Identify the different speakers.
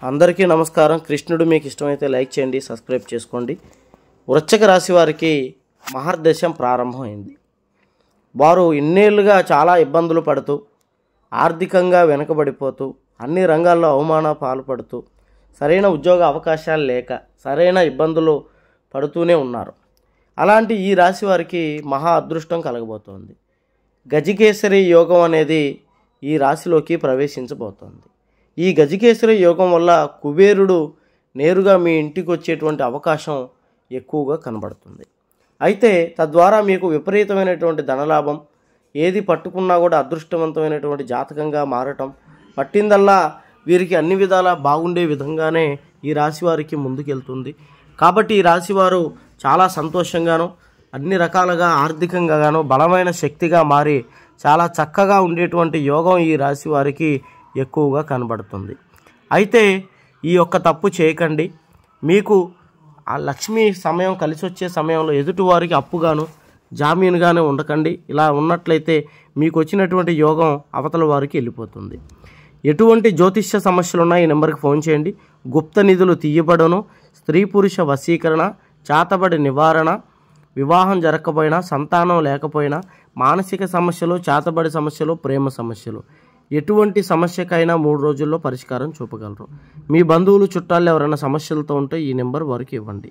Speaker 1: అందరికీ నమస్కారం. కృష్ణుడు మీకు ఇష్టమైతే లైక్ చేయండి, సబ్స్క్రైబ్ చేసుకోండి. వృశ్చిక రాశి వారికి మహర్దశం ప్రారంభమైంది. వారు ఇన్నేళ్లుగా చాలా ఇబ్బందులు పడుతూ, ఆర్థికంగా వెనుకబడిపోతూ, అన్ని రంగాల్లో అవమాన పాల్పడుతూ, సరైన ఉద్యోగ అవకాశాలు లేక సరైన ఇబ్బందులు పడుతూనే ఉన్నారు. అలాంటి ఈ రాశి వారికి మహా అదృష్టం కలగబోతోంది. గజకేసరి యోగం అనేది ఈ రాశిలోకి ప్రవేశించబోతోంది. ఈ గజకేసరి యోగం వల్ల కుబేరుడు నేరుగా మీ ఇంటికి వచ్చేటువంటి అవకాశం ఎక్కువగా కనబడుతుంది. అయితే తద్వారా మీకు విపరీతమైనటువంటి ధనలాభం, ఏది పట్టుకున్నా కూడా అదృష్టవంతమైనటువంటి జాతకంగా మారటం, పట్టిందల్లా వీరికి అన్ని విధాలా బాగుండే విధంగానే ఈ రాశి వారికి ముందుకెళ్తుంది. కాబట్టి ఈ రాశివారు చాలా సంతోషంగాను, అన్ని రకాలుగా ఆర్థికంగాను బలమైన శక్తిగా మారి చాలా చక్కగా ఉండేటువంటి యోగం ఈ రాశి వారికి ఎక్కువగా కనబడుతుంది. అయితే ఈ యొక్క తప్పు చేయకండి. మీకు ఆ లక్ష్మీ సమయం కలిసి వచ్చే సమయంలో ఎదుటివారికి అప్పుగాను జామీనుగానే ఉండకండి. ఇలా ఉన్నట్లయితే మీకు వచ్చినటువంటి యోగం అవతల వారికి వెళ్ళిపోతుంది. ఎటువంటి జ్యోతిష్య సమస్యలు ఉన్నాయి ఈ నెంబర్కి ఫోన్ చేయండి. గుప్త నిధులు తీయబడను, స్త్రీ పురుష వశీకరణ, చేతబడి నివారణ, వివాహం జరగకపోయినా, సంతానం లేకపోయినా, మానసిక సమస్యలు, చేతబడి సమస్యలు, ప్రేమ సమస్యలు, ఎటువంటి సమస్యకైనా 3 రోజుల్లో పరిష్కారం చూపగలరు. మీ బంధువులు చుట్టాలు ఎవరైనా సమస్యలతో ఉంటే ఈ నెంబర్ వారికి ఇవ్వండి.